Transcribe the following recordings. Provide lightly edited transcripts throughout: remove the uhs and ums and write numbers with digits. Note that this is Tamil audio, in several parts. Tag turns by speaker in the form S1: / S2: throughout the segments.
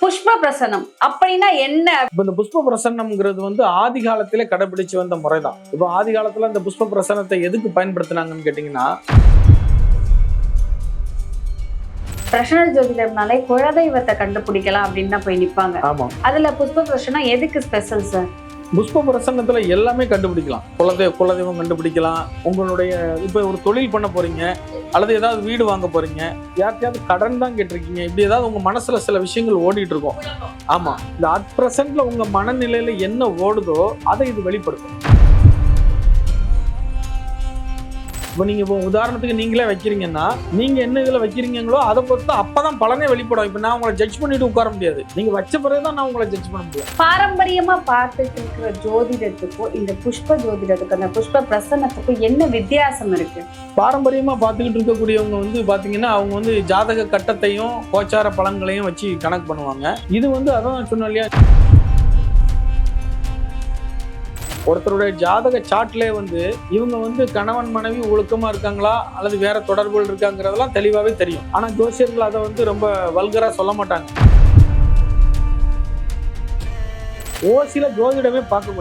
S1: புஷ்ப பிரசனம் அப்படின்னா என்ன?
S2: இப்ப இந்த புஷ்ப பிரசன்னம்ங்கிறது ஆதி காலத்திலே கடைபிடிச்சு வந்த முறைதான். இப்போ ஆதி காலத்துல இந்த புஷ்ப பிரசனத்தை எதுக்கு பயன்படுத்தினாங்கன்னு கேட்டீங்கன்னா,
S1: பிரசன ஜோதிடம்னாலே குலதெய்வத்தை கண்டுபிடிக்கலாம் அப்படின்னு தான் போய் நிப்பாங்க.
S2: ஆமா,
S1: அதுல புஷ்ப பிரசனம் எதுக்கு ஸ்பெஷல் சார்?
S2: புஷ்ப பிரசன்னத்துல எல்லாமே கண்டுபிடிக்கலாம். குலதெய்வம் கண்டுபிடிக்கலாம். உங்களுடைய இப்ப ஒரு தொழில் பண்ண போறீங்க, அல்லது ஏதாவது வீடு வாங்க போறீங்க, யார்கிட்டயாவது கடன் தான் கேட்டிருக்கீங்க, இப்படி ஏதாவது உங்க மனசுல சில விஷயங்கள் ஓடிட்டு இருக்கும். ஆமா, இந்த அட் பிரசன்ட்ல உங்க மனநிலையில என்ன ஓடுதோ அதை இது வெளிப்படுத்தும். இப்போ நீங்க இப்போ உதாரணத்துக்கு நீங்களே வைக்கிறீங்கன்னா, நீங்க என்ன இதுல வைக்கிறீங்களோ அதை பொறுத்து அப்பதான் பலனே வெளிப்படும். இப்ப நான் உங்களை ஜட்ஜ் பண்ணிட்டு உட்கார முடியாது. நீங்க வச்ச பிறகுதான் நான் உங்களை ஜட்ஜ் பண்ண முடியும்.
S1: பாரம்பரியமா பார்த்துட்டு இருக்கிற ஜோதிடத்துக்கும் இந்த புஷ்ப ஜோதிடத்துக்கு, அந்த புஷ்ப பிரசன்னத்துக்கும் என்ன வித்தியாசம் இருக்கு?
S2: பாரம்பரியமா பார்த்துக்கிட்டு இருக்கக்கூடியவங்க பாத்தீங்கன்னா, அவங்க ஜாதக கட்டத்தையும் கோச்சார பலன்களையும் வச்சு கணக்கு பண்ணுவாங்க. இது அதான் சொன்னேன் இல்லையா, ஒருத்தருடைய ஜாதக சாட்லே இவங்க கணவன் மனைவி ஒழுக்கமா இருக்காங்களா அல்லது வேற தொடர்புகள் இருக்காங்கிறதெல்லாம் தெளிவாவே தெரியும். ஆனா ஜோசியர்கள் அதை ரொம்ப வல்கரா சொல்ல மாட்டாங்க. ஓசில ஜோதிடமே பார்க்க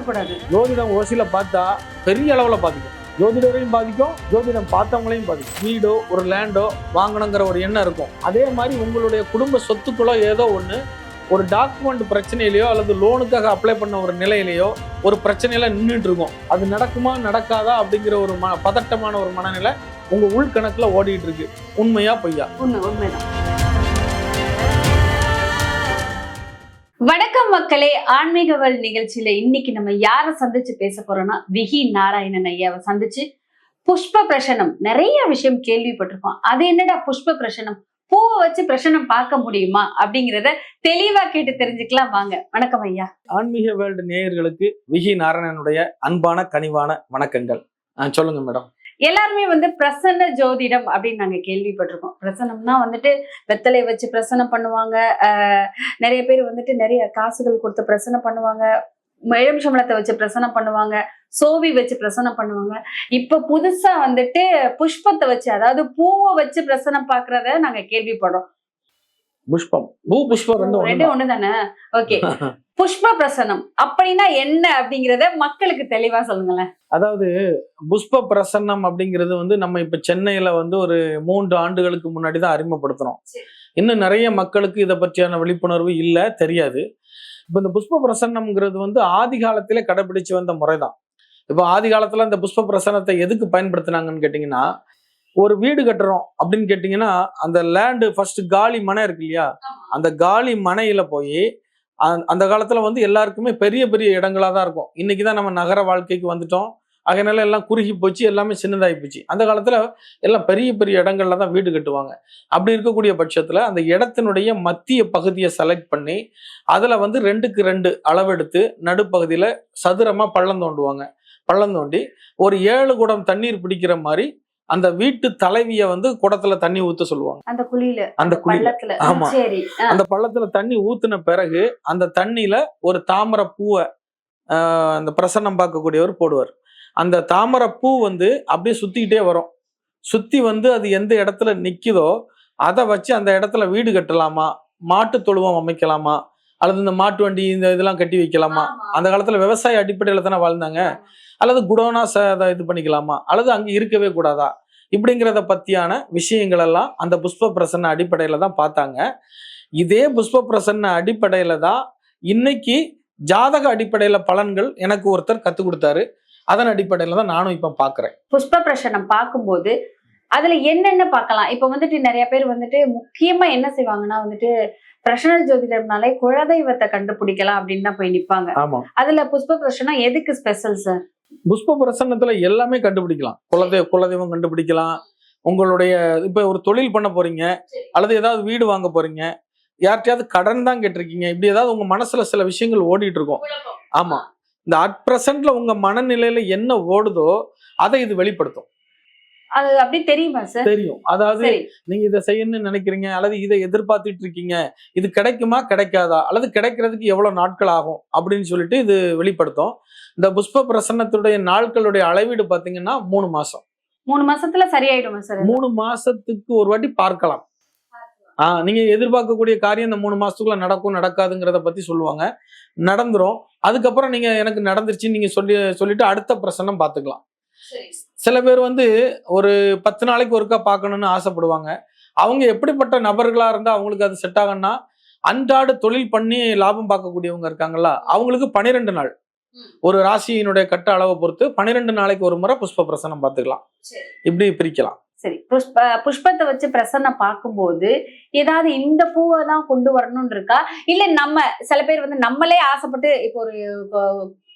S2: கூடாது. ஜோதிடம் ஓசில பார்த்தா பெரிய அளவுல பாதிக்கும். ஜோதிடரையும் பாதிக்கும், ஜோதிடம் பார்த்தவங்களையும் பாதிக்கும். வீடோ ஒரு லேண்டோ வாங்கணுங்கிற ஒரு எண்ணம் இருக்கும். அதே மாதிரி உங்களுடைய குடும்ப சொத்துக்களோ ஏதோ ஒண்ணு ஒரு டாக்குமெண்ட் பிரச்சனையிலையோ அல்லது லோனுக்காக அப்ளை பண்ண ஒரு நிலையிலையோ ஒரு பிரச்சனையில நின்றுட்டு இருக்கும். அது நடக்குமா நடக்காதா அப்படிங்கிற ஒரு பதட்டமான ஒரு மனநிலை உங்க உள்கணக்குல ஓடிட்டு இருக்கு. உண்மையா பொய்யா?
S1: உண்மைதான். வணக்கம் மக்களே, ஆன்மீகவல் நிகழ்ச்சியில இன்னைக்கு நம்ம யாரை சந்திச்சு பேச போறோம்னா, விகி நாராயணன் ஐயாவை சந்திச்சு புஷ்ப பிரசனம் நிறைய விஷயம் கேள்விப்பட்டிருக்கோம். அது என்னடா புஷ்ப பிரசனம், பூவை வச்சு பிரசனம் பார்க்க முடியுமா அப்படிங்கிறத தெளிவா கேட்டு தெரிஞ்சுக்கலாம் வாங்க. வணக்கம் ஐயா.
S2: ஆன்மீக வேர்ல்டு நேயர்களுக்கு விகி நாராயணனுடைய அன்பான கனிவான வணக்கங்கள். சொல்லுங்க மேடம்.
S1: எல்லாருமே பிரசன்ன ஜோதிடம் அப்படின்னு நாங்க கேள்விப்பட்டிருக்கோம். பிரசனம்னா வெத்தலை வச்சு பிரசனம் பண்ணுவாங்க. நிறைய பேர் நிறைய காசுகள் கொடுத்து பிரசனம் பண்ணுவாங்க. எலுமிச்சம்பழத்தை வச்சு பிரசனம் பண்ணுவாங்க, சோவி வச்சு பிரசனம் பண்ணுவாங்க. இப்ப புதுசா புஷ்பத்தை வச்சு, அதாவது பூவை வச்சு பிரசனம் பாக்குறத நாங்க கேள்விப்படுறோம்.
S2: புஷ்பம் புஷ்பம்
S1: ரெண்டு ஒண்ணுதானே? ஓகே. புஷ்ப பிரசனம் அப்படின்னா என்ன அப்படிங்கறத மக்களுக்கு தெளிவா சொல்லுங்களேன்.
S2: அதாவது புஷ்ப பிரசன்னம் அப்படிங்கிறது நம்ம இப்ப சென்னையில ஒரு 3 ஆண்டுகளுக்கு முன்னாடி தான் அறிமுகப்படுத்துறோம். இன்னும் நிறைய மக்களுக்கு இதை பற்றியான விழிப்புணர்வு இல்ல, தெரியாது. இப்ப இந்த புஷ்ப பிரசன்னம்ங்கிறது ஆதி காலத்திலே கடைபிடிச்சு வந்த முறைதான். இப்போ ஆதி காலத்துல இந்த புஷ்ப பிரசனத்தை எதுக்கு பயன்படுத்தினாங்கன்னு கேட்டீங்கன்னா, ஒரு வீடு கட்டுறோம் அப்படின்னு கேட்டீங்கன்னா, அந்த லேண்டு ஃபர்ஸ்ட் காலி மனை இருக்கு இல்லையா, அந்த காலி மனையில போய் அந்த காலத்துல எல்லாருக்குமே பெரிய பெரிய இடங்களா தான் இருக்கும். இன்னைக்குதான் நம்ம நகர வாழ்க்கைக்கு வந்துட்டோம். அதனால எல்லாம் குறுகி போச்சு, எல்லாமே சின்னதாகி போச்சு. அந்த காலத்துல எல்லாம் பெரிய பெரிய இடங்கள்ல தான் வீடு கட்டுவாங்க. அப்படி இருக்கக்கூடிய பட்சத்துல அந்த இடத்தினுடைய மத்திய பகுதியை செலக்ட் பண்ணி அதுல 2க்கு 2 அளவெடுத்து நடுப்பகுதியில சதுரமா பள்ளம் தோண்டுவாங்க. பள்ளம் தோண்டி ஒரு 7 குடம் தண்ணீர் பிடிக்கிற மாதிரி அந்த வீட்டு தலைவிய குடத்துல தண்ணி ஊத்த சொல்லுவாங்க.
S1: அந்த குழியில
S2: ஆமா, அந்த பள்ளத்துல தண்ணி ஊத்துன பிறகு அந்த தண்ணியில ஒரு தாமரை பூவை அந்த பிரசன்னம் பார்க்கக்கூடியவர் போடுவார். அந்த தாமரை பூ அப்படியே சுத்திக்கிட்டே வரும். சுத்தி அது எந்த இடத்துல நிக்குதோ அதை வச்சு அந்த இடத்துல வீடு கட்டலாமா, மாட்டு தொழுவம் அமைக்கலாமா, அல்லது இந்த மாட்டு வண்டி இந்த இதெல்லாம் கட்டி வைக்கலாமா. அந்த காலத்துல விவசாய அடிப்படையில தானே வாழ்ந்தாங்க. அல்லது குடோனா இது பண்ணிக்கலாமா, அல்லது அங்க இருக்கவே கூடாதா, இப்படிங்கிறத பத்தியான விஷயங்கள் எல்லாம் அந்த புஷ்ப பிரசன்ன அடிப்படையில தான் பார்த்தாங்க. இதே புஷ்ப பிரசன்ன அடிப்படையில தான் இன்னைக்கு ஜாதக அடிப்படையில பலன்கள் எனக்கு ஒருத்தர் கத்து கொடுத்தாரு. அதன் அடிப்படையில தான் நானும் இப்ப பாக்குறேன்.
S1: புஷ்ப பிரசனம் பார்க்கும்போது அதுல என்னென்ன பார்க்கலாம்? இப்ப நிறைய பேர் முக்கியமா என்ன செய்வாங்கன்னா பிரசன ஜோதிடம்னாலே குலதெய்வத்தை கண்டுபிடிக்கலாம் அப்படின்னு தான் போய் நிப்பாங்க.
S2: ஆமா,
S1: அதுல புஷ்ப பிரசனம் எதுக்கு ஸ்பெஷல் சார்?
S2: புஷ்ப பிரசன்னத்துல எல்லாமே கண்டுபிடிக்கலாம். குலதெய்வம் கண்டுபிடிக்கலாம். உங்களுடைய இப்ப ஒரு தொழில் பண்ண போறீங்க, அல்லது ஏதாவது வீடு வாங்க போறீங்க, யார்கிட்டயாவது கடன் தான் கேட்டிருக்கீங்க, இப்படி ஏதாவது உங்க மனசுல சில விஷயங்கள் ஓடிட்டு இருக்கும். ஆமா, இந்த அட் பிரசன்ட்ல உங்க மனநிலையில என்ன ஓடுதோ அதை இது வெளிப்படுத்தும்.
S1: அது அப்படி தெரியுமா சார்?
S2: தெரியும். அதாவது நீங்க இதை செய்யணும்னு நினைக்கிறீங்க, அல்லது இதை எதிர்பார்த்துட்டு இருக்கீங்க, இது கிடைக்குமா கிடைக்காதா, அல்லது கிடைக்கிறதுக்கு எவ்வளவு நாட்கள் ஆகும் அப்படின்னு சொல்லிட்டு இது வெளிப்படுத்தும். இந்த புஷ்ப பிரசன்னத்துடைய நாட்களுடைய அளவீடு பாத்தீங்கன்னா 3 மாசம்.
S1: 3 மாசத்துல சரியாயிடுமா சார்?
S2: 3 மாசத்துக்கு ஒரு வாட்டி பார்க்கலாம். நீங்க எதிர்பார்க்கக்கூடிய காரியம் இந்த 3 மாசத்துக்குள்ள நடக்கும் நடக்காதுங்கிறத பத்தி சொல்லுவாங்க. நடந்துரும். அதுக்கப்புறம் நீங்க எனக்கு நடந்துருச்சுன்னு நீங்க சொல்லிட்டு அடுத்த பிரசன்னம் பார்த்துக்கலாம். சில பேர் வந்து ஒரு 10 நாளைக்கு ஒருக்கா பார்க்கணும்னு ஆசைப்படுவாங்க. அவங்க எப்படிப்பட்ட நபர்களா இருந்தா அவங்களுக்கு அது செட் ஆகும்னா, அன்றாட தொழில் பண்ணி லாபம் பார்க்கக்கூடியவங்க இருக்காங்கல்ல, அவங்களுக்கு 12 நாள். ஒரு ராசியினுடைய கட்ட அளவை பொறுத்து 12 நாளைக்கு ஒரு முறை புஷ்ப பிரசனம் பார்த்துக்கலாம். இப்படி பிரிக்கலாம்.
S1: சரி, புஷ்பத்தை வச்சு பிரசன்னம் பார்க்கும்போது ஏதாவது இந்த பூவை தான் கொண்டு வரணும்னு இருக்கா? இல்ல நம்ம சில பேர் வந்து நம்மளே ஆசைப்பட்டு இப்போ ஒரு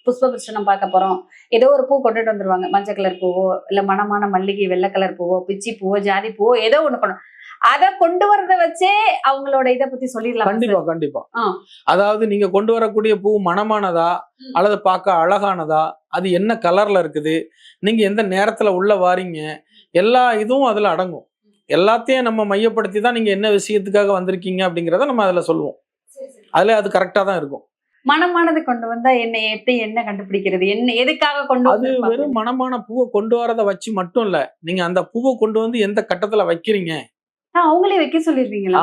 S1: புஷ்ப பிரசனம் பார்க்க போறோம், ஏதோ ஒரு பூ கொண்டுட்டு வந்துருவாங்க. மஞ்சள் கலர் பூவோ, இல்ல மணமான மல்லிகை வெள்ளை கலர் பூவோ, பிச்சி பூவோ, ஜாதி பூவோ, ஏதோ ஒண்ணு கொண்டு அதை கொண்டு வரத வச்சே அவங்களோட இதை பத்தி சொல்லிடலாம்.
S2: கண்டிப்பா கண்டிப்பா. அதாவது நீங்க கொண்டு வரக்கூடிய பூ மணமானதா அல்லது பார்க்க அழகானதா, அது என்ன கலர்ல இருக்குது, நீங்க எந்த நேரத்துல உள்ள வாரீங்க, எல்லா இதுவும் அதுல அடங்கும். எல்லாத்தையும் நம்ம மையப்படுத்தி தான் நீங்க என்ன விஷயத்துக்காக வந்திருக்கீங்க அப்படிங்கிறத நம்ம அதுல சொல்லுவோம். அதுல அது கரெக்டா தான் இருக்கும்.
S1: மனமானது கொண்டு வந்தா என்ன கண்டுபிடிக்கிறது, என்ன எதுக்காக கொண்டு
S2: அது வெறும் மனமான பூவை கொண்டு வரதை வச்சு மட்டும் இல்ல, நீங்க அந்த பூவை கொண்டு வந்து எந்த கட்டத்துல வைக்கிறீங்க,
S1: அவங்களே வைக்க சொல்லிருவீங்களா?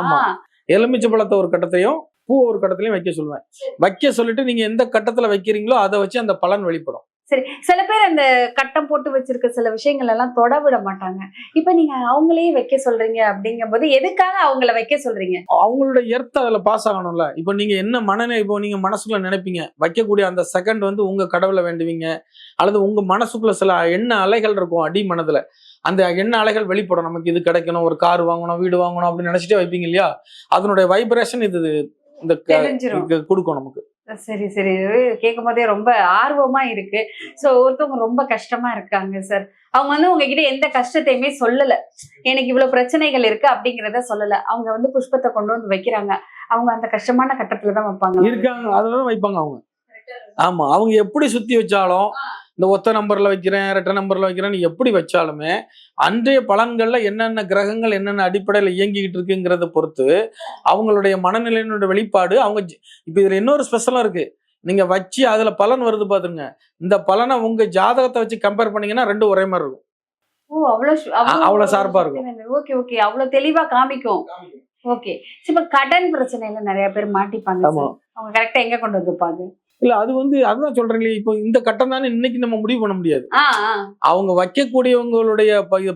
S2: எலுமிச்சை பழத்தை ஒரு கட்டத்தையும் பூ ஒரு கட்டத்திலையும் வைக்க சொல்லுவேன். வைக்க சொல்லிட்டு நீங்க எந்த கட்டத்துல வைக்கிறீங்களோ அதை வச்சு அந்த பலன் வெளிப்படும்.
S1: சரி, சில பேர் அந்த கட்டம் போட்டு வச்சிருக்க சில விஷயங்கள் எல்லாம் தொட விட மாட்டாங்க. இப்ப நீங்க அவங்களே வைக்க சொல்றீங்க அப்படிங்கும் போது எதுக்காக அவங்கள வைக்க சொல்றீங்க?
S2: அவங்களோட எர்த் அதுல பாஸ் ஆகணும்ல. இப்போ நீங்க என்ன இப்போ நீங்க மனசுக்குள்ள நினைப்பீங்க, வைக்கக்கூடிய அந்த செகண்ட் வந்து உங்க கடவுளை வேண்டுவீங்க, அல்லது உங்க மனசுக்குள்ள சில எண்ண அலைகள் இருக்கும் அடி மனதுல. அந்த எண்ண அலைகள் வெளிப்படும். நமக்கு இது கிடைக்கணும், ஒரு கார் வாங்கணும், வீடு வாங்கணும் அப்படின்னு நினைச்சிட்டே வைப்பீங்க இல்லையா? அதனுடைய வைப்ரேஷன் இது இந்த கொடுக்கும் நமக்கு.
S1: சரி சரி, கேட்கும் போதே ரொம்ப ஆர்வமா இருக்கு. சோ ஒருத்தவங்க ரொம்ப கஷ்டமா இருக்காங்க சார். அவங்க வந்து உங்ககிட்ட எந்த கஷ்டத்தையுமே சொல்லல, எனக்கு இவ்வளவு பிரச்சனைகள் இருக்கு அப்படிங்கறத சொல்லல. அவங்க வந்து புஷ்பத்தை கொண்டு வந்து வைக்கிறாங்க. அவங்க அந்த கஷ்டமான கட்டத்துலதான் வைப்பாங்க
S2: இருக்காங்க, அதுலதான் வைப்பாங்க அவங்க. ஆமா, அவங்க எப்படி சுத்தி வச்சாலும், இந்த ஒத்த நம்பர்ல வைக்கிறேன், ரெட்டை நம்பர்ல வைக்கிறேன்னு எப்படி வச்சாலுமே அன்றைய பலன்கள்ல என்னென்ன கிரகங்கள் என்னென்ன அடிப்படையில் இயங்கிக்கிட்டு இருக்குங்கிறத பொறுத்து அவங்களுடைய மனநிலையினுடைய வெளிப்பாடு. அவங்க இப்ப இதுல இன்னொரு ஸ்பெஷலா இருக்கு. நீங்க வச்சு அதுல பலன் வருது பாத்துருங்க. இந்த பலனை உங்க ஜாதகத்தை வச்சு கம்பேர் பண்ணீங்கன்னா ரெண்டும் ஒரே மாதிரி இருக்கும்.
S1: ஓ,
S2: அவ்வளவு ஷார்ப்பா இருக்கும்.
S1: ஓகே ஓகே, அவ்வளவு தெளிவா காமிக்கும். ஓகே, இப்ப கடன் பிரச்சனையில நிறைய பேர் மாட்டிப்பாங்க. அவங்க கரெக்டா எங்க கொண்டு வந்துப்பாங்க?
S2: இல்ல, அது வந்து அதுதான் சொல்றேன் இல்லையா, இப்போ இந்த கட்டம் தானே இன்னைக்கு நம்ம முடிவு பண்ண முடியாது. அவங்க வைக்கக்கூடியவங்களுடைய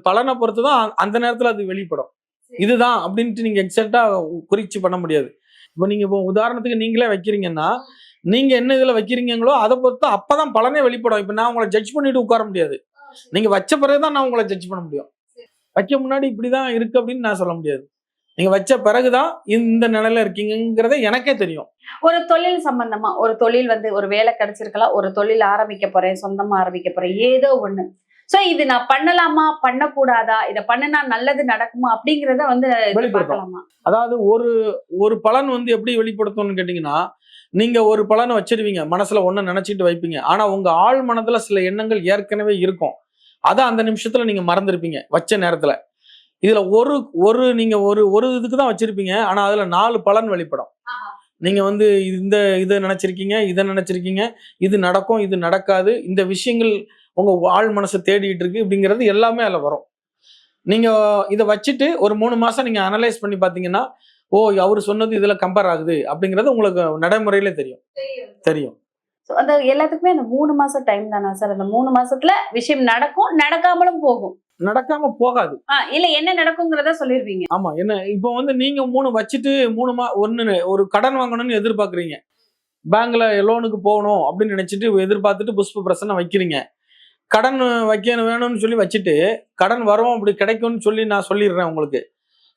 S2: பலனை பொறுத்துதான் அந்த நேரத்துல அது வெளிப்படும். இதுதான் அப்படின்ட்டு நீங்க எக்ஸாக்டா குறிச்சு பண்ண முடியாது. இப்போ நீங்க இப்போ உதாரணத்துக்கு நீங்களே வைக்கிறீங்கன்னா, நீங்க என்ன இதுல வைக்கிறீங்களோ அதை பொறுத்து அப்பதான் பலனே வெளிப்படும். இப்ப நான் உங்களை ஜட்ஜ் பண்ணிட்டு உட்கார முடியாது. நீங்க வச்ச பிறகுதான் நான் உங்களை ஜட்ஜ் பண்ண முடியும். வைக்க முன்னாடி இப்படிதான் இருக்கு அப்படின்னு நான் சொல்ல முடியாது. நீங்க வச்ச பிறகுதான் இந்த நிலையில இருக்கீங்கிறத எனக்கே தெரியும்.
S1: ஒரு தொழில் சம்பந்தமா, ஒரு தொழில் வந்து ஒரு வேலை கிடைச்சிருக்கலாம், ஒரு தொழில் ஆரம்பிக்க போறேன், சொந்தமா ஆரம்பிக்க போறேன், ஏதோ ஒண்ணு. சோ இது நான் பண்ணலாமா பண்ணக்கூடாதா, இதை பண்ணினா நல்லது நடக்குமா அப்படிங்கறத வந்து வெளிப்படுத்தலாமா?
S2: அதாவது ஒரு பலன் வந்து எப்படி வெளிப்படுத்தும்னு கேட்டீங்கன்னா, நீங்க ஒரு பலனை வச்சிருவீங்க, மனசுல ஒண்ணு நினைச்சிட்டு வைப்பீங்க. ஆனா உங்க ஆழ் மனதுல சில எண்ணங்கள் ஏற்கனவே இருக்கும். அதை அந்த நிமிஷத்துல நீங்க மறந்துருப்பீங்க வச்ச நேரத்துல. இதுல நீங்க ஒரு இதுக்கு தான் வச்சிருப்பீங்க. ஆனா அதுல 4 பலன் வெளிப்படும். நீங்க வந்து இதை நினைச்சிருக்கீங்க, இதை நினைச்சிருக்கீங்க, இது நடக்கும், இது நடக்காது, இந்த விஷயங்கள் உங்க ஆழ் மனசை தேடிட்டு இருக்கு அப்படிங்கிறது எல்லாமே அதுல வரும். நீங்க இதை வச்சுட்டு ஒரு 3 மாசம் நீங்க அனலைஸ் பண்ணி பாத்தீங்கன்னா, ஓ அவரு சொன்னது இதுல கம்பேர் ஆகுது அப்படிங்கிறது உங்களுக்கு நடைமுறையில தெரியும்.
S1: அந்த எல்லாத்துக்குமே அந்த 3 மாசம் டைம் தானா சார்? அந்த 3 மாசத்துல விஷயம் நடக்கும், நடக்காமலும் போகும்.
S2: நடக்காம போகாது.
S1: இல்ல, என்ன நடக்குங்கிறத சொல்லிருவீங்க.
S2: ஆமா, என்ன இப்போ வந்து நீங்க 3 வச்சுட்டு 3 ஒரு கடன் வாங்கணும்னு எதிர்பார்க்குறீங்க, பேங்க்ல லோனுக்கு போகணும் அப்படின்னு நினைச்சிட்டு எதிர்பார்த்துட்டு புஷ்ப பிரசனம் வைக்கிறீங்க. கடன் வைக்கணும் வேணும்னு சொல்லி வச்சுட்டு கடன் வரும் அப்படி கிடைக்கும்னு சொல்லி நான் சொல்லிடுறேன் உங்களுக்கு.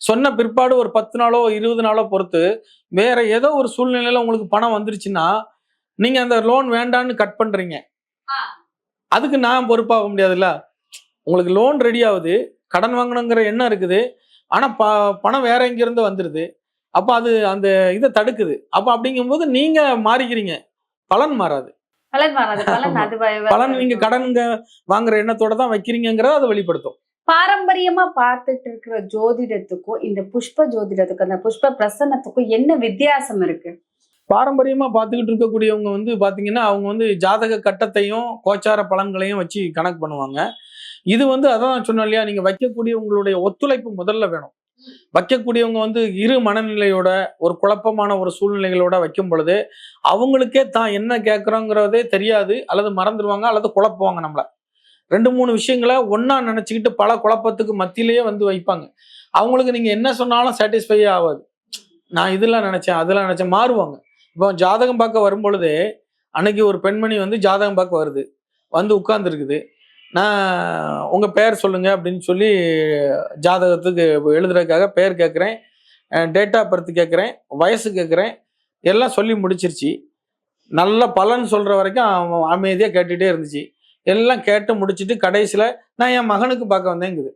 S2: சொன்ன பிற்பாடு ஒரு 10 நாளோ 20 நாளோ பொறுத்து வேற ஏதோ ஒரு சூழ்நிலையில உங்களுக்கு பணம் வந்துருச்சுன்னா நீங்க அந்த லோன் வேண்டான்னு கட் பண்றீங்க. அதுக்கு நான் பொறுப்பாக முடியாதுல்ல. உங்களுக்கு லோன் ரெடி ஆகுது, கடன் வாங்கணுங்கிற எண்ணம் இருக்குது, ஆனா பணம் வேற எங்கிருந்து வந்துருது. அப்ப அது அந்த இதை தடுக்குது. அப்ப அப்படிங்கும்போது நீங்க மாறிக்கிறீங்க, பலன் மாறாது. பலன் நீங்க கடன் வாங்குற எண்ணத்தோட தான் வைக்கிறீங்கிறத அதை வெளிப்படுத்தும்.
S1: பாரம்பரியமா பார்த்துட்டு இருக்கிற ஜோதிடத்துக்கும் இந்த புஷ்ப ஜோதிடத்துக்கும் அந்த புஷ்ப பிரசன்னத்துக்கும் என்ன வித்தியாசம் இருக்கு?
S2: பாரம்பரியமா பார்த்துக்கிட்டு இருக்கக்கூடியவங்க வந்து பாத்தீங்கன்னா, அவங்க வந்து ஜாதக கட்டத்தையும் கோச்சார பலன்களையும் வச்சு கணக்கு பண்ணுவாங்க. இது வந்து அதான் சொன்னோம் இல்லையா, நீங்க வைக்கக்கூடிய உங்களுடைய ஒத்துழைப்பு முதல்ல வேணும். வைக்கக்கூடியவங்க வந்து இரு மனநிலையோட ஒரு குழப்பமான ஒரு சூழ்நிலைகளோட வைக்கும் பொழுது அவங்களுக்கே தான் என்ன கேட்குறோங்கிறதே தெரியாது, அல்லது மறந்துடுவாங்க, அல்லது குழப்புவாங்க நம்மள. 2 3 விஷயங்களை ஒண்ணா நினைச்சுக்கிட்டு பல குழப்பத்துக்கு மத்தியிலேயே வந்து வைப்பாங்க. அவங்களுக்கு நீங்க என்ன சொன்னாலும் சாட்டிஸ்ஃபையே ஆகாது. நான் இதெல்லாம் நினைச்சேன், அதெல்லாம் நினைச்சேன், மாறுவாங்க. இப்போ ஜாதகம் பார்க்க வரும்பொழுது அன்னைக்கு ஒரு பெண்மணி வந்து ஜாதகம் பார்க்க வருது, வந்து உட்கார்ந்துருக்குது. நான் உங்க பெயர் சொல்லுங்க அப்படின்னு சொல்லி ஜாதகத்துக்கு எழுதுறதுக்காக பெயர் கேட்குறேன், டேட் ஆஃப் பர்த் கேட்குறேன், வயசு கேட்குறேன், எல்லாம் சொல்லி முடிச்சிருச்சு. நல்ல பலன் சொல்ற வரைக்கும் அமைதியா கேட்டுட்டே இருந்துச்சு. எல்லாம் கேட்டு முடிச்சிட்டு கடைசியில நான் என் மகனுக்கு பார்க்க வந்தேங்குது.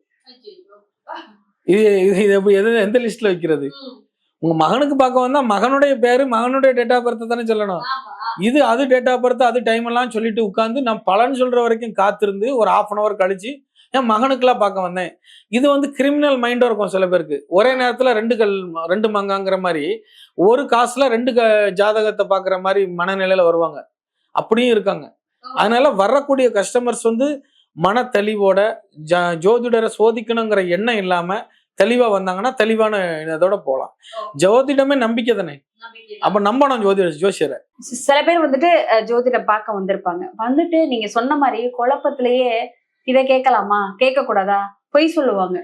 S2: இது இது இது எப்படி எந்த லிஸ்ட்ல வைக்கிறது? உங்க மகனுக்கு பார்க்க வந்தா மகனுடைய பேரு மகனுடைய டேட் ஆஃப் பர்த் தானே சொல்லணும். இது அது டேட் ஆஃப் பர்த் அது டைம் எல்லாம் சொல்லிட்டு உட்கார்ந்து நான் பலன் சொல்ற வரைக்கும் காத்திருந்து ஒரு 1/2 hour கழிச்சு என் மகனுக்குலாம் பார்க்க வந்தேன். இது வந்து கிரிமினல் மைண்டும் இருக்கும் சில பேருக்கு. ஒரே நேரத்துல 2 மங்காங்கிற மாதிரி ஒரு காசுல 2 ஜாதகத்தை பார்க்குற மாதிரி மனநிலையில வருவாங்க. அப்படியும் இருக்காங்க. அதனால வரக்கூடிய கஸ்டமர்ஸ் வந்து மன தெளிவோட ஜோதிடரை சோதிக்கணுங்கிற எண்ணம் இல்லாம தெளிவா வந்தாங்கன்னா தெளிவான இதோட போகலாம். ஜோதிடமே நம்பிக்கை தானே, அப்ப நம்பணும் ஜோசியரை.
S1: சில பேர் வந்துட்டு ஜோதிடம் பார்க்க வந்திருப்பாங்க. வந்துட்டு நீங்க சொன்ன மாதிரி குழப்பத்திலேயே இதை கேட்கலாமா கேட்க கூடாதா பொய் சொல்லுவாங்க.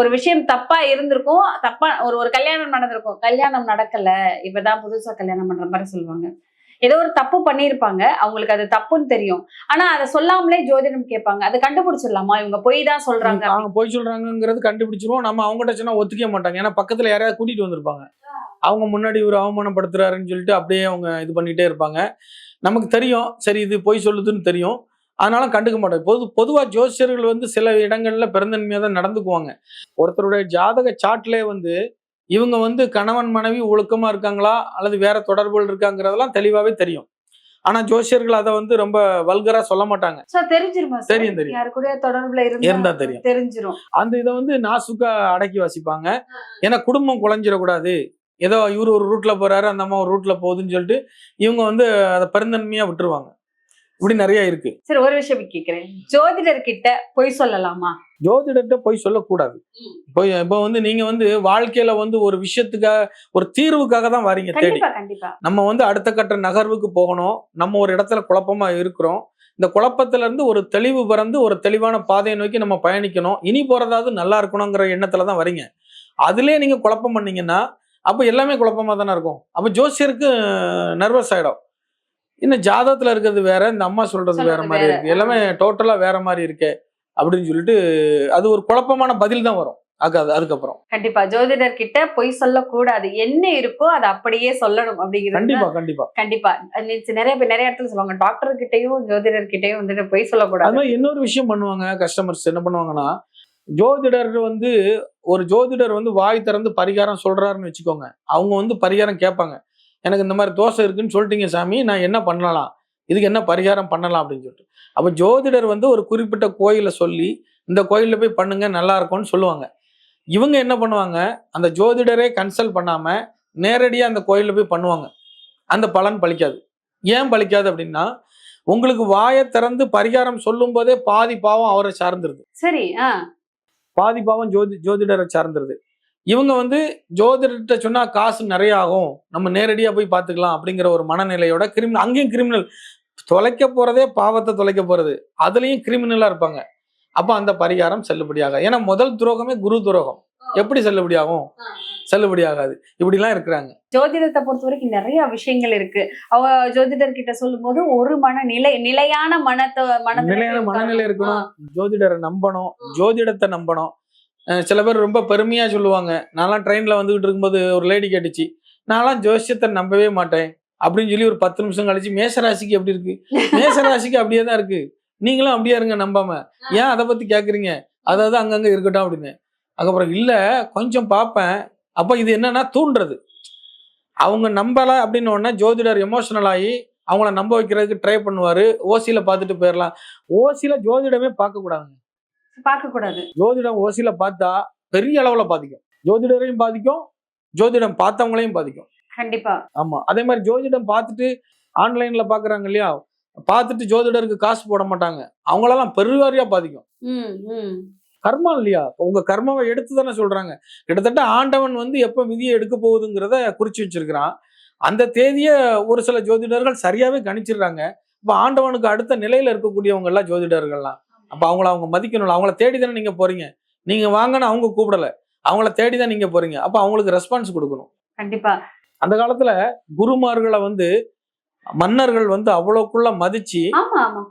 S1: ஒரு விஷயம் தப்பா இருந்திருக்கும், தப்பா ஒரு கல்யாணம் நடந்திருக்கும், கல்யாணம் நடக்கல, இப்பதான் புதுசா கல்யாணம் பண்ற மாதிரி சொல்லுவாங்க. ஏதோ ஒரு தப்பு பண்ணியிருப்பாங்க, அவங்களுக்கு அது தப்புன்னு தெரியும், ஆனா அதை சொல்லாமலே ஜோதிடம் கேட்பாங்க. அதை கண்டுபிடிச்சிடலாமா இவங்க பொய் தான் சொல்றாங்க?
S2: அவங்க பொய் சொல்றாங்கிறது கண்டுபிடிச்சிருவோம். நம்ம அவங்ககிட்ட சொன்னா ஒத்துக்க மாட்டாங்க. ஏன்னா பக்கத்துல யாரையாவது கூட்டிட்டு வந்திருப்பாங்க. அவங்க முன்னாடி இவர் அவமானப்படுத்துறாருன்னு சொல்லிட்டு அப்படியே அவங்க இது பண்ணிட்டே இருப்பாங்க. நமக்கு தெரியும் சரி இது பொய் சொல்லுதுன்னு தெரியும், அதனால கண்டுக்க மாட்டோம். பொதுவா ஜோசியர்கள் வந்து சில இடங்கள்ல பெருந்தன்மையா தான் நடந்துக்குவாங்க. ஒருத்தருடைய ஜாதக சாட்லயே வந்து இவங்க வந்து கணவன் மனைவி ஒழுக்கமா இருக்காங்களா அல்லது வேற தொடர்புகள் இருக்காங்கிறதெல்லாம் தெளிவாவே தெரியும். ஆனா ஜோசியர்கள் அதை வந்து ரொம்ப வல்கரா சொல்ல மாட்டாங்க. தெரியும்
S1: யாரு கூட தொடர்புல
S2: இருந்தா தெரிஞ்சிரும். அந்த இதை வந்து நாசுக்கா அடக்கி வாசிப்பாங்க. ஏன்னா குடும்பம் குலைஞ்சிடக்கூடாது, ஏதோ இவரு ஒரு ரூட்ல போறாரு அந்த அம்மா ஒரு ரூட்ல போகுதுன்னு சொல்லிட்டு இவங்க வந்து அதை பெருந்தன்மையா விட்டுருவாங்க. இப்படி நிறைய இருக்கு.
S1: சரி, ஒரு விஷயம் கேட்கிறேன், ஜோதிடர்கிட்ட பொய் சொல்லலாமா?
S2: ஜோதிடர்கிட்ட பொய் சொல்லக்கூடாது. இப்போ வந்து நீங்க வந்து வாழ்க்கையில வந்து ஒரு விஷயத்துக்காக ஒரு தீர்வுக்காக தான் வரீங்க தேடி. நம்ம வந்து அடுத்த கட்ட நகர்வுக்கு போகணும், நம்ம ஒரு இடத்துல குழப்பமா இருக்கிறோம், இந்த குழப்பத்துல இருந்து ஒரு தெளிவு பிறந்து ஒரு தெளிவான பாதையை நோக்கி நம்ம பயணிக்கணும், இனி போறதாவது நல்லா இருக்கணுங்கிற எண்ணத்துலதான் வரீங்க. அதுலயே நீங்க குழப்பம் பண்ணீங்கன்னா அப்ப எல்லாமே குழப்பமா தானே இருக்கும். அப்ப ஜோசியருக்கு நர்வஸ் ஆயிடும். இன்னும் ஜாதகத்துல இருக்கிறது வேற, இந்த அம்மா சொல்றது வேற மாதிரி இருக்கு, எல்லாமே டோட்டலா வேற மாதிரி இருக்கே அப்படின்னு சொல்லிட்டு அது ஒரு குழப்பமான பதில் தான் வரும். அதுக்கப்புறம்
S1: கண்டிப்பா ஜோதிடர் கிட்ட பொய் சொல்லக்கூடாது, என்ன இருக்கோ அதை அப்படியே சொல்லணும் அப்படிங்கிறது.
S2: கண்டிப்பா கண்டிப்பா
S1: கண்டிப்பா நிறைய பேர் நிறைய இடத்துல சொல்லுவாங்க, டாக்டர் கிட்டையும் ஜோதிடர் கிட்டையும் வந்துட்டு பொய் சொல்லக்கூடாது.
S2: அது இன்னொரு விஷயம் பண்ணுவாங்க கஸ்டமர்ஸ், என்ன பண்ணுவாங்கன்னா ஜோதிடர் வந்து ஒரு ஜோதிடர் வந்து வாய் திறந்து பரிகாரம் சொல்றாருன்னு வச்சுக்கோங்க, அவங்க வந்து பரிகாரம் கேட்பாங்க. எனக்கு இந்த மாதிரி தோசை இருக்குன்னு சொல்லிட்டீங்க சாமி, நான் என்ன பண்ணலாம், இதுக்கு என்ன பரிகாரம் பண்ணலாம் அப்படின்னு சொல்லிட்டு. அப்போ ஜோதிடர் வந்து ஒரு குறிப்பிட்ட கோயிலை சொல்லி இந்த கோயிலில் போய் பண்ணுங்க நல்லா இருக்கும்னு சொல்லுவாங்க. இவங்க என்ன பண்ணுவாங்க, அந்த ஜோதிடரே கன்சல்ட் பண்ணாம நேரடியாக அந்த கோயிலில் போய் பண்ணுவாங்க. அந்த பலன் பலிக்காது. ஏன் பலிக்காது அப்படின்னா, உங்களுக்கு வாயை திறந்து பரிகாரம் சொல்லும் போதே பாதி பாவம் அவரை சார்ந்துருது.
S1: சரி,
S2: பாதி பாவம் ஜோதிடரை சார்ந்துருது. இவங்க வந்து ஜோதிடர்கிட்ட சொன்னா காசு நிறைய ஆகும், நம்ம நேரடியா போய் பார்த்துக்கலாம் அப்படிங்கிற ஒரு மனநிலையோட அங்கேயும் கிரிமினல் தொலைக்க போறதே, பாவத்தை தொலைக்க போறது, அதுலயும் கிரிமினலா இருப்பாங்க. அப்ப அந்த பரிகாரம் செல்லுபடியாக, ஏன்னா முதல் துரோகமே குரு துரோகம், எப்படி செல்லுபடியாகும்? செல்லுபடியாகாது. இப்படி எல்லாம் இருக்கிறாங்க.
S1: ஜோதிடத்தை பொறுத்த வரைக்கும் நிறைய விஷயங்கள் இருக்கு. அவ ஜோதிடர் கிட்ட சொல்லும் போது ஒரு நிலையான மனநிலை
S2: இருக்கணும். ஜோதிடரை நம்பணும், ஜோதிடத்தை நம்பணும். சில பேர் ரொம்ப பெருமையா சொல்லுவாங்க, நான்லாம் ட்ரெயின்ல வந்துகிட்டு இருக்கும்போது ஒரு லேடி கேட்டுச்சு, நான்லாம் ஜோசியத்தை நம்பவே மாட்டேன் அப்படின்னு சொல்லி ஒரு 10 நிமிஷம் கழிச்சு, மேசராசிக்கு எப்படி இருக்கு? மேசராசிக்கு அப்படியே தான் இருக்கு, நீங்களும் அப்படியே இருங்க நம்பாம, ஏன் அதை பத்தி கேக்குறீங்க, அதாவது அங்கங்க இருக்கட்டும் அப்படின்னு. அதுக்கப்புறம் இல்ல கொஞ்சம் பார்ப்பேன். அப்ப இது என்னன்னா தூண்டுறது. அவங்க நம்பல அப்படின்னு உடனே ஜோதிடர் எமோஷனல் ஆகி அவங்கள நம்ப வைக்கிறதுக்கு ட்ரை பண்ணுவாரு. ஓசியில பார்த்துட்டு போயிடலாம். ஓசியில ஜோதிடமே பார்க்க கூடாது. ஜோதிடம் ஓசியில பார்த்தா பெரிய அளவுல பாதிக்கும், ஜோதிடரையும் பாதிக்கும், ஜோதிடம் பார்த்தவங்களையும் பாதிக்கும்.
S1: கண்டிப்பா.
S2: ஆமா, அதே மாதிரி ஜோதிடம் பார்த்துட்டு ஆன்லைன்ல பாக்குறாங்க இல்லையா, பார்த்துட்டு ஜோதிடருக்கு காசு போட மாட்டாங்க, அவங்களெல்லாம் பெருவாரியா பாதிக்கும். கர்மா இல்லையா? உங்க கர்மாவை எடுத்து தானே சொல்றாங்க. கிட்டத்தட்ட ஆண்டவன் வந்து எப்ப விதியை எடுக்க போகுதுங்கிறத குறிச்சு வச்சிருக்கிறான். அந்த தேதியை ஒரு சில ஜோதிடர்கள் சரியாவே கணிச்சிடுறாங்க. இப்ப ஆண்டவனுக்கு அடுத்த நிலையில இருக்கக்கூடியவங்க எல்லாம் ஜோதிடர்கள்லாம். அப்ப அவங்க மதிக்கணும்ல. அவங்கள தேடி தானே நீங்க போறீங்க. நீங்க வாங்கன்னு அவங்க கூப்பிடல. அவங்கள தேடி தான் நீங்க போறீங்க. அப்ப அவங்களுக்கு ரெஸ்பான்ஸ் கொடுக்கணும்.
S1: கண்டிப்பா.
S2: அந்த காலத்துல குருமார்களை வந்து மன்னர்கள் வந்து அவ்வளவுக்குள்ள மதிச்சு
S1: ஆமா ஆமா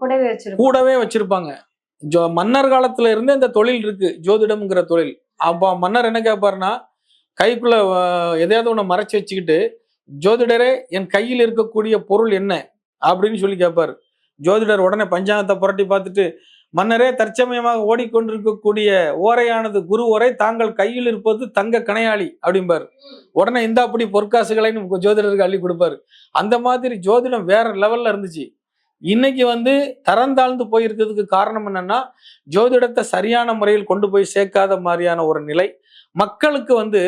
S2: கூடவே வச்சிருப்பாங்க. மன்னர் காலத்துல இருந்தே இந்த தொழில் இருக்கு, ஜோதிடம்ங்கிற தொழில். அப்ப மன்னர் என்ன கேட்பாருன்னா, கைக்குள்ள எதையாவது ஒண்ணு மறைச்சு வச்சுக்கிட்டு, ஜோதிடரே என் கையில் இருக்கக்கூடிய பொருள் என்ன அப்படின்னு சொல்லி கேட்பாரு. ஜோதிடர் உடனே பஞ்சாங்கத்தை புரட்டி பார்த்துட்டு, மன்னரே தற்சமயமாக ஓடிக்கொண்டிருக்கக்கூடிய ஓரையானது குரு ஓரை, தாங்கள் கையில் இருப்பது தங்க கணையாளி அப்படிம்பாரு. உடனே இந்த அப்படி பொற்காசுகளைன்னு ஜோதிடருக்கு அள்ளி கொடுப்பாரு. அந்த மாதிரி ஜோதிடம் வேற லெவல்ல இருந்துச்சு. இன்னைக்கு வந்து தரந்தாழ்ந்து போயிருக்கிறதுக்கு காரணம் என்னன்னா, ஜோதிடத்தை சரியான முறையில் கொண்டு போய் சேர்க்காத மாதிரியான ஒரு நிலை. மக்களுக்கு வந்து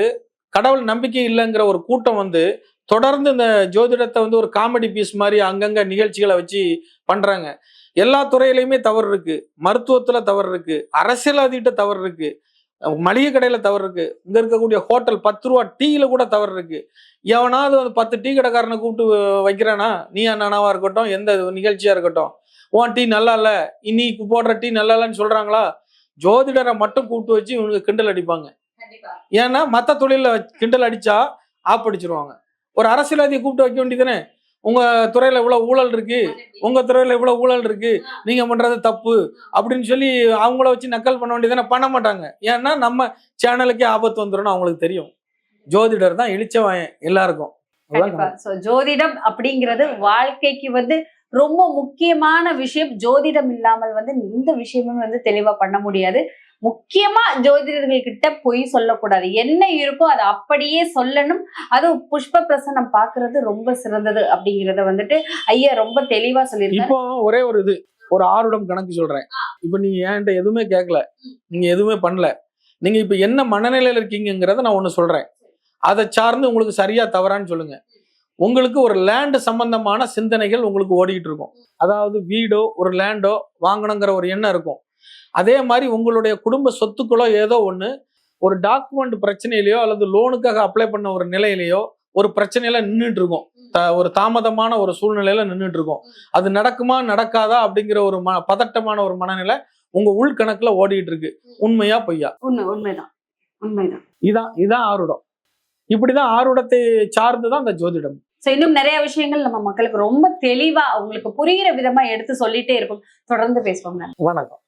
S2: கடவுள் நம்பிக்கை இல்லைங்கிற ஒரு கூட்டம் வந்து தொடர்ந்து இந்த ஜோதிடத்தை வந்து ஒரு காமெடி பீஸ் மாதிரி அங்கங்க நிகழ்ச்சிகளை வச்சு பண்றாங்க. எல்லா துறையிலையுமே தவறு இருக்கு. மருத்துவத்துல தவறு இருக்கு, அரசியல்வாதிகிட்ட தவறு இருக்கு, மளிகை கடையில தவறு இருக்கு, இங்க இருக்கக்கூடிய ஹோட்டல் 10 ரூபா டீல கூட தவறு இருக்கு. எவனாவது வந்து 10 டீ கடைக்காரனை கூப்பிட்டு வைக்கிறானா, நீயா நானாவா இருக்கட்டும், எந்த நிகழ்ச்சியா இருக்கட்டும், உன் டீ நல்லா இல்ல, நீ போடுற டீ நல்லா இல்லைன்னு சொல்றாங்களா, ஜோதிடரை மட்டும் கூப்பிட்டு வச்சு இவனுக்கு கிண்டல் அடிப்பாங்க. ஏன்னா மத்த தொழில கிண்டல் அடிச்சா ஆப்படிச்சிருவாங்க. ஒரு அரசியல்வாதியை கூப்பிட்டு வைக்க வேண்டியதுதானே, உங்க துறையில இவ்வளவு ஊழல் இருக்கு, உங்க துறையில இவ்வளவு ஊழல் இருக்கு, நீங்க பண்றது தப்பு அப்படின்னு சொல்லி அவங்கள வச்சு நக்கல் பண்ண வேண்டியதுதானே. பண்ண மாட்டாங்க. ஏன்னா நம்ம சேனலுக்கே ஆபத்து வந்துடும் அவங்களுக்கு தெரியும். ஜோதிடர் தான் இழிச்சவன் எல்லாருக்கும்.
S1: கண்டிப்பா. ஜோதிடம் அப்படிங்கிறது வாழ்க்கைக்கு வந்து ரொம்ப முக்கியமான விஷயம். ஜோதிடம் இல்லாமல் வந்து இந்த விஷயமும் வந்து தெளிவா பண்ண முடியாது. முக்கியமா ஜோதிடர்கள் கிட்ட பொய் சொல்லக்கூடாது. என்ன இருக்கோ அதை அப்படியே சொல்லணும். அது புஷ்ப பிரசனம் பாக்குறது ரொம்ப சிறந்தது அப்படிங்கறத வந்துட்டு ஐயா ரொம்ப தெளிவா சொல்லியிருக்காரு.
S2: இப்போ ஒரே ஒரு ஆருடம் கணக்கு சொல்றேன். இப்ப நீங்க என்கிட்ட எதுவுமே கேட்கல, நீங்க எதுவுமே பண்ணல, நீங்க இப்ப என்ன மனநிலையில இருக்கீங்கிறத நான் ஒண்ணு சொல்றேன். அதை சார்ந்து உங்களுக்கு சரியா தவறான்னு சொல்லுங்க. உங்களுக்கு ஒரு லேண்ட் சம்பந்தமான சிந்தனைகள் உங்களுக்கு ஓடிக்கிட்டு இருக்கும். அதாவது வீடோ ஒரு லேண்டோ வாங்கணுங்கிற ஒரு எண்ணம் இருக்கும். அதே மாதிரி உங்களுடைய குடும்ப சொத்துக்களோ ஏதோ ஒண்ணு ஒரு டாக்குமெண்ட் பிரச்சனையிலையோ அல்லது லோனுக்காக அப்ளை பண்ண ஒரு நிலையிலையோ ஒரு பிரச்சனையில நின்றுட்டு இருக்கும். ஒரு தாமதமான ஒரு சூழ்நிலையில நின்றுட்டு இருக்கும். அது நடக்குமா நடக்காதா அப்படிங்கிற ஒரு பதட்டமான ஒரு மனநிலை உங்க உள்கணக்குல ஓடிட்டு இருக்கு. உண்மையா பொய்யா?
S1: உண்மைதான் உண்மைதான்.
S2: இதான் ஆருடம். இப்படிதான் ஆருடத்தை சார்ந்துதான் அந்த ஜோதிடம்.
S1: இன்னும் நிறைய விஷயங்கள் நம்ம மக்களுக்கு ரொம்ப தெளிவா உங்களுக்கு புரிகிற விதமா எடுத்து சொல்லிட்டே இருக்கும். தொடர்ந்து பேசுவோம்.
S2: வணக்கம்.